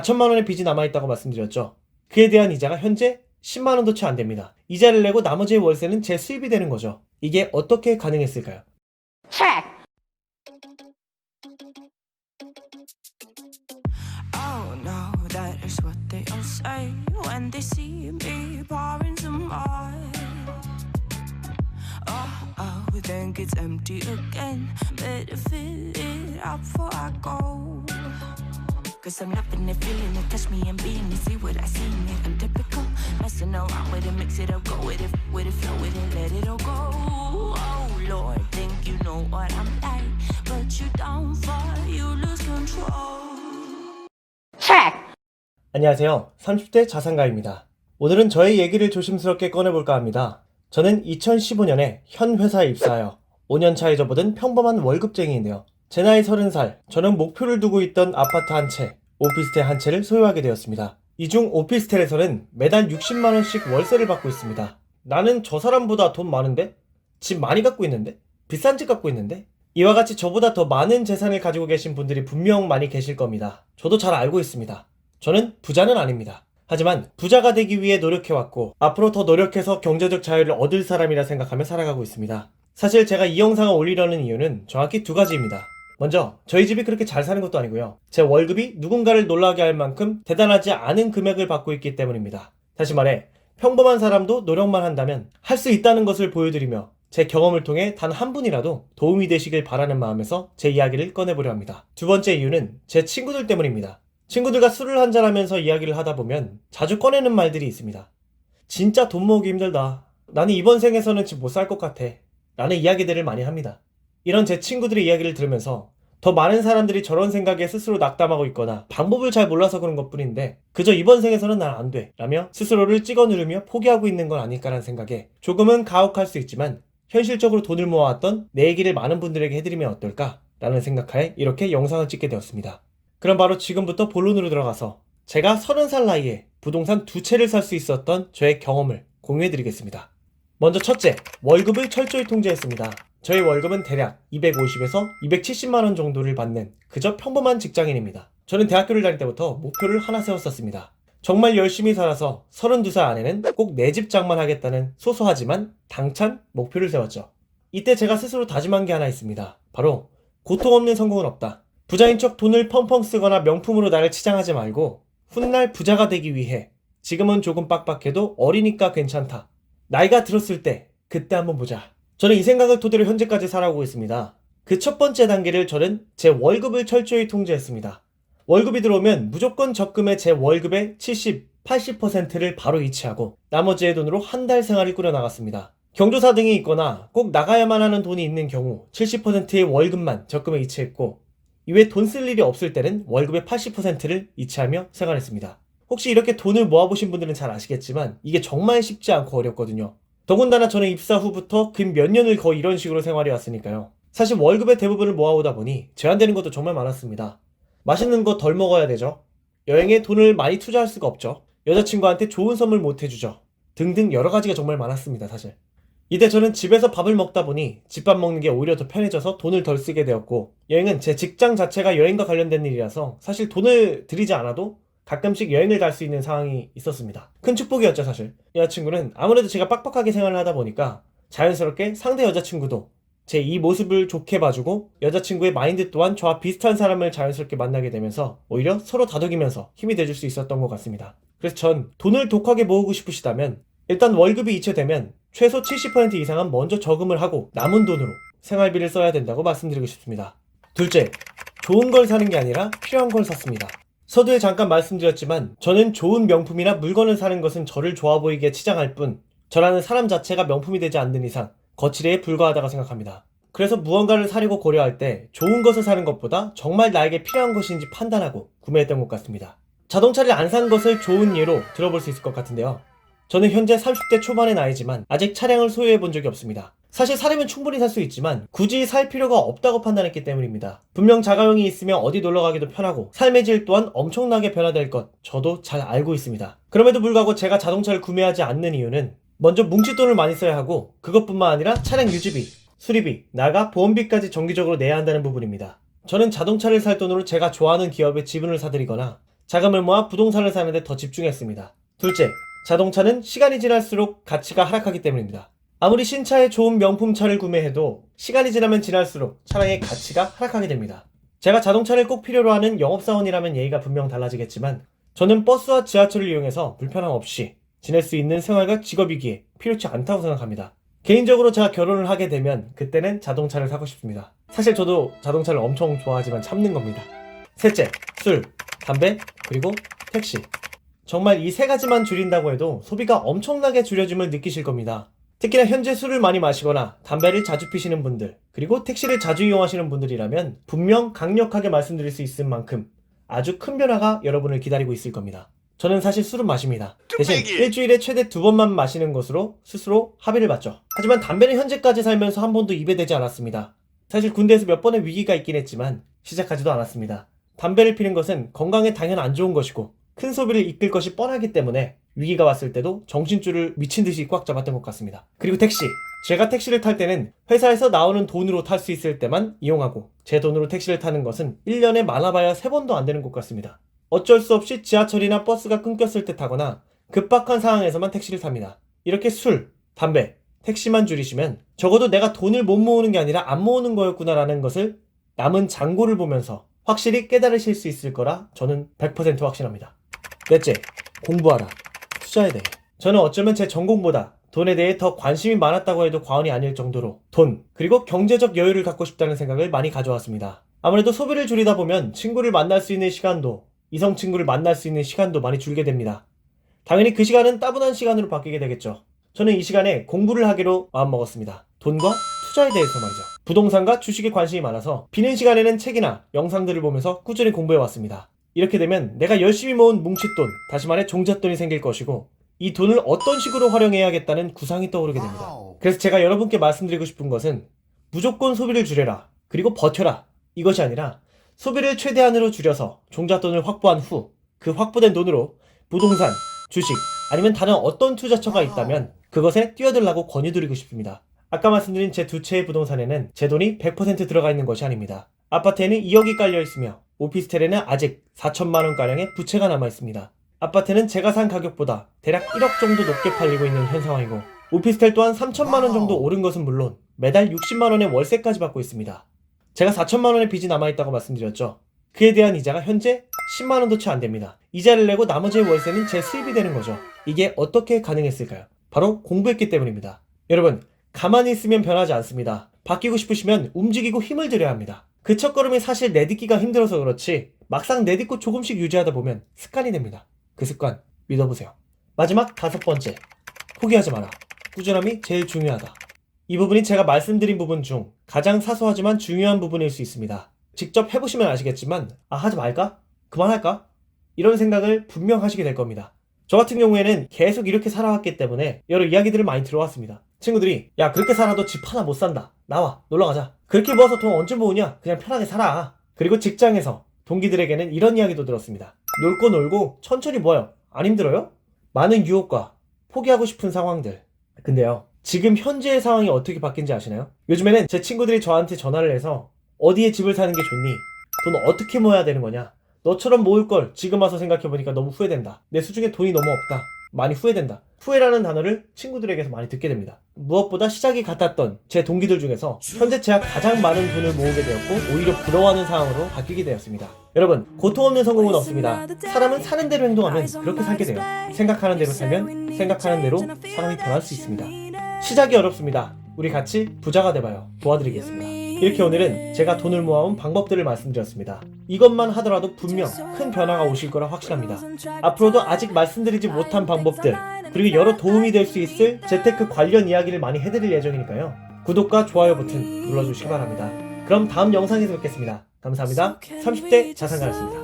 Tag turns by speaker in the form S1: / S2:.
S1: 4천만 원의 빚이 남아있다고 말씀드렸죠. 그에 대한 이자가 현재 10만 원도 채 안 됩니다. 이자를 내고 나머지의 월세는 제 수입이 되는 거죠. 이게 어떻게 가능했을까요?
S2: Oh no, that is what they all say when they see me pouring some more. Oh, think it's empty again. Better fill it up before I go. Cause I'm loving it, feeling it, touch me and being it. See what I see in it, I'm typical. Messing around with it, mix it up, go with it, flow with it, let it all go. Oh Lord, think you know what I'm like, but you don't fall, you lose control.
S1: 안녕하세요. 30대 자산가입니다. 오늘은 저의 얘기를 조심스럽게 꺼내볼까 합니다. 저는 2015년에 현 회사에 입사하여 5년차에 접어든 평범한 월급쟁이인데요. 제 나이 30살, 저는 목표를 두고 있던 아파트 한 채, 오피스텔 한 채를 소유하게 되었습니다. 이 중 오피스텔에서는 매달 60만원씩 월세를 받고 있습니다. 나는 저 사람보다 돈 많은데? 집 많이 갖고 있는데? 비싼 집 갖고 있는데? 이와 같이 저보다 더 많은 재산을 가지고 계신 분들이 분명 많이 계실 겁니다. 저도 잘 알고 있습니다. 저는 부자는 아닙니다. 하지만 부자가 되기 위해 노력해왔고 앞으로 더 노력해서 경제적 자유를 얻을 사람이라 생각하며 살아가고 있습니다. 사실 제가 이 영상을 올리려는 이유는 정확히 두 가지입니다. 먼저 저희 집이 그렇게 잘 사는 것도 아니고요. 제 월급이 누군가를 놀라게 할 만큼 대단하지 않은 금액을 받고 있기 때문입니다. 다시 말해 평범한 사람도 노력만 한다면 할 수 있다는 것을 보여드리며 제 경험을 통해 단 한 분이라도 도움이 되시길 바라는 마음에서 제 이야기를 꺼내보려 합니다. 두 번째 이유는 제 친구들 때문입니다. 친구들과 술을 한잔하면서 이야기를 하다 보면 자주 꺼내는 말들이 있습니다. 진짜 돈 모으기 힘들다. 나는 이번 생에서는 집 못 살 것 같아. 라는 이야기들을 많이 합니다. 이런 제 친구들의 이야기를 들으면서 더 많은 사람들이 저런 생각에 스스로 낙담하고 있거나 방법을 잘 몰라서 그런 것 뿐인데 그저 이번 생에서는 난 안 돼 라며 스스로를 찍어 누르며 포기하고 있는 건 아닐까라는 생각에 조금은 가혹할 수 있지만 현실적으로 돈을 모아왔던 내 얘기를 많은 분들에게 해드리면 어떨까 라는 생각하에 이렇게 영상을 찍게 되었습니다. 그럼 바로 지금부터 본론으로 들어가서 제가 30살 나이에 부동산 2채를 살 수 있었던 저의 경험을 공유해드리겠습니다. 먼저 첫째, 월급을 철저히 통제했습니다. 저희 월급은 대략 250에서 270만원 정도를 받는 그저 평범한 직장인입니다. 저는 대학교를 다닐 때부터 목표를 하나 세웠었습니다. 정말 열심히 살아서 32살 안에는 꼭 내 집 장만하겠다는 소소하지만 당찬 목표를 세웠죠. 이때 제가 스스로 다짐한 게 하나 있습니다. 바로 고통 없는 성공은 없다. 부자인 척 돈을 펑펑 쓰거나 명품으로 나를 치장하지 말고 훗날 부자가 되기 위해 지금은 조금 빡빡해도 어리니까 괜찮다. 나이가 들었을 때 그때 한번 보자. 저는 이 생각을 토대로 현재까지 살아오고 있습니다. 그 첫 번째 단계를 저는 제 월급을 철저히 통제했습니다. 월급이 들어오면 무조건 적금에 제 월급의 70, 80%를 바로 이체하고 나머지의 돈으로 한 달 생활을 꾸려나갔습니다. 경조사 등이 있거나 꼭 나가야만 하는 돈이 있는 경우 70%의 월급만 적금에 이체했고 이외에 돈 쓸 일이 없을 때는 월급의 80%를 이체하며 생활했습니다. 혹시 이렇게 돈을 모아보신 분들은 잘 아시겠지만 이게 정말 쉽지 않고 어렵거든요. 더군다나 저는 입사 후부터 근 몇 년을 거의 이런 식으로 생활해 왔으니까요. 사실 월급의 대부분을 모아오다 보니 제한되는 것도 정말 많았습니다. 맛있는 거 덜 먹어야 되죠. 여행에 돈을 많이 투자할 수가 없죠. 여자친구한테 좋은 선물 못 해주죠. 등등 여러 가지가 정말 많았습니다, 사실. 이때 저는 집에서 밥을 먹다 보니 집밥 먹는 게 오히려 더 편해져서 돈을 덜 쓰게 되었고 여행은 제 직장 자체가 여행과 관련된 일이라서 사실 돈을 들이지 않아도 가끔씩 여행을 갈 수 있는 상황이 있었습니다. 큰 축복이었죠, 사실. 여자친구는 아무래도 제가 빡빡하게 생활을 하다 보니까 자연스럽게 상대 여자친구도 제 이 모습을 좋게 봐주고 여자친구의 마인드 또한 저와 비슷한 사람을 자연스럽게 만나게 되면서 오히려 서로 다독이면서 힘이 돼줄 수 있었던 것 같습니다. 그래서 전 돈을 독하게 모으고 싶으시다면 일단 월급이 이체되면 최소 70% 이상은 먼저 저금을 하고 남은 돈으로 생활비를 써야 된다고 말씀드리고 싶습니다. 둘째, 좋은 걸 사는 게 아니라 필요한 걸 샀습니다. 서두에 잠깐 말씀드렸지만 저는 좋은 명품이나 물건을 사는 것은 저를 좋아 보이게 치장할 뿐 저라는 사람 자체가 명품이 되지 않는 이상 거치대에 불과하다고 생각합니다. 그래서 무언가를 사려고 고려할 때 좋은 것을 사는 것보다 정말 나에게 필요한 것인지 판단하고 구매했던 것 같습니다. 자동차를 안 산 것을 좋은 예로 들어볼 수 있을 것 같은데요. 저는 현재 30대 초반의 나이지만 아직 차량을 소유해 본 적이 없습니다. 사실 사려면 충분히 살 수 있지만 굳이 살 필요가 없다고 판단했기 때문입니다. 분명 자가용이 있으면 어디 놀러가기도 편하고 삶의 질 또한 엄청나게 변화될 것 저도 잘 알고 있습니다. 그럼에도 불구하고 제가 자동차를 구매하지 않는 이유는 먼저 뭉칫돈을 많이 써야 하고 그것뿐만 아니라 차량 유지비, 수리비, 나가 보험비까지 정기적으로 내야 한다는 부분입니다. 저는 자동차를 살 돈으로 제가 좋아하는 기업에 지분을 사들이거나 자금을 모아 부동산을 사는 데 더 집중했습니다. 둘째, 자동차는 시간이 지날수록 가치가 하락하기 때문입니다. 아무리 신차에 좋은 명품차를 구매해도 시간이 지나면 지날수록 차량의 가치가 하락하게 됩니다. 제가 자동차를 꼭 필요로 하는 영업사원이라면 예의가 분명 달라지겠지만 저는 버스와 지하철을 이용해서 불편함 없이 지낼 수 있는 생활과 직업이기에 필요치 않다고 생각합니다. 개인적으로 제가 결혼을 하게 되면 그때는 자동차를 사고 싶습니다. 사실 저도 자동차를 엄청 좋아하지만 참는 겁니다. 셋째, 술, 담배, 그리고 택시. 정말 이 세 가지만 줄인다고 해도 소비가 엄청나게 줄여짐을 느끼실 겁니다. 특히나 현재 술을 많이 마시거나 담배를 자주 피시는 분들, 그리고 택시를 자주 이용하시는 분들이라면 분명 강력하게 말씀드릴 수 있을 만큼 아주 큰 변화가 여러분을 기다리고 있을 겁니다. 저는 사실 술은 마십니다. 대신 일주일에 최대 2번만 마시는 것으로 스스로 합의를 봤죠. 하지만 담배는 현재까지 살면서 한 번도 입에 대지 않았습니다. 사실 군대에서 몇 번의 위기가 있긴 했지만 시작하지도 않았습니다. 담배를 피는 것은 건강에 당연 안 좋은 것이고 큰 소비를 이끌 것이 뻔하기 때문에 위기가 왔을 때도 정신줄을 미친 듯이 꽉 잡았던 것 같습니다. 그리고 택시. 제가 택시를 탈 때는 회사에서 나오는 돈으로 탈 수 있을 때만 이용하고 제 돈으로 택시를 타는 것은 1년에 많아봐야 3번도 안 되는 것 같습니다. 어쩔 수 없이 지하철이나 버스가 끊겼을 때 타거나 급박한 상황에서만 택시를 탑니다. 이렇게 술, 담배, 택시만 줄이시면 적어도 내가 돈을 못 모으는 게 아니라 안 모으는 거였구나라는 것을 남은 잔고를 보면서 확실히 깨달으실 수 있을 거라 저는 100% 확신합니다. 넷째, 공부하라. 투자에 대해. 저는 어쩌면 제 전공보다 돈에 대해 더 관심이 많았다고 해도 과언이 아닐 정도로 돈, 그리고 경제적 여유를 갖고 싶다는 생각을 많이 가져왔습니다. 아무래도 소비를 줄이다 보면 친구를 만날 수 있는 시간도, 이성 친구를 만날 수 있는 시간도 많이 줄게 됩니다. 당연히 그 시간은 따분한 시간으로 바뀌게 되겠죠. 저는 이 시간에 공부를 하기로 마음먹었습니다. 돈과 투자에 대해서 말이죠. 부동산과 주식에 관심이 많아서 비는 시간에는 책이나 영상들을 보면서 꾸준히 공부해왔습니다. 이렇게 되면 내가 열심히 모은 뭉칫돈, 다시 말해 종잣돈이 생길 것이고 이 돈을 어떤 식으로 활용해야겠다는 구상이 떠오르게 됩니다. 그래서 제가 여러분께 말씀드리고 싶은 것은 무조건 소비를 줄여라, 그리고 버텨라, 이것이 아니라 소비를 최대한으로 줄여서 종잣돈을 확보한 후 그 확보된 돈으로 부동산, 주식, 아니면 다른 어떤 투자처가 있다면 그것에 뛰어들라고 권유드리고 싶습니다. 아까 말씀드린 제 두 채의 부동산에는 제 돈이 100% 들어가 있는 것이 아닙니다. 아파트에는 2억이 깔려 있으며 오피스텔에는 아직 4천만원가량의 부채가 남아 있습니다. 아파트는 제가 산 가격보다 대략 1억 정도 높게 팔리고 있는 현 상황이고 오피스텔 또한 3천만원 정도 오른 것은 물론 매달 60만원의 월세까지 받고 있습니다. 제가 4천만원의 빚이 남아있다고 말씀드렸죠. 그에 대한 이자가 현재 10만원도 채 안됩니다. 이자를 내고 나머지의 월세는 제 수입이 되는 거죠. 이게 어떻게 가능했을까요? 바로 공부했기 때문입니다. 여러분, 가만히 있으면 변하지 않습니다. 바뀌고 싶으시면 움직이고 힘을 들여야 합니다. 그 첫걸음이 사실 내딛기가 힘들어서 그렇지 막상 내딛고 조금씩 유지하다 보면 습관이 됩니다. 그 습관 믿어보세요. 마지막 5번째, 포기하지 마라. 꾸준함이 제일 중요하다. 이 부분이 제가 말씀드린 부분 중 가장 사소하지만 중요한 부분일 수 있습니다. 직접 해보시면 아시겠지만 하지 말까? 그만할까? 이런 생각을 분명 하시게 될 겁니다. 저 같은 경우에는 계속 이렇게 살아왔기 때문에 여러 이야기들을 많이 들어왔습니다. 친구들이 야 그렇게 살아도 집 하나 못 산다. 나와 놀러가자. 그렇게 모아서 돈 언제 모으냐? 그냥 편하게 살아. 그리고 직장에서 동기들에게는 이런 이야기도 들었습니다. 놀 거 놀고 천천히 모아요. 안 힘들어요? 많은 유혹과 포기하고 싶은 상황들. 근데요, 지금 현재의 상황이 어떻게 바뀐지 아시나요? 요즘에는 제 친구들이 저한테 전화를 해서 어디에 집을 사는 게 좋니? 돈 어떻게 모아야 되는 거냐? 너처럼 모을 걸 지금 와서 생각해보니까 너무 후회된다. 내 수중에 돈이 너무 없다. 많이 후회된다. 후회라는 단어를 친구들에게서 많이 듣게 됩니다. 무엇보다 시작이 같았던 제 동기들 중에서 현재 제가 가장 많은 돈을 모으게 되었고 오히려 부러워하는 상황으로 바뀌게 되었습니다. 여러분, 고통 없는 성공은 없습니다. 사람은 사는 대로 행동하면 그렇게 살게 돼요. 생각하는 대로 살면 생각하는 대로 사람이 변할 수 있습니다. 시작이 어렵습니다. 우리 같이 부자가 돼봐요. 도와드리겠습니다. 이렇게 오늘은 제가 돈을 모아온 방법들을 말씀드렸습니다. 이것만 하더라도 분명 큰 변화가 오실 거라 확신합니다. 앞으로도 아직 말씀드리지 못한 방법들, 그리고 여러 도움이 될 수 있을 재테크 관련 이야기를 많이 해드릴 예정이니까요. 구독과 좋아요 버튼 눌러주시기 바랍니다. 그럼 다음 영상에서 뵙겠습니다. 감사합니다. 30대 자산가였습니다.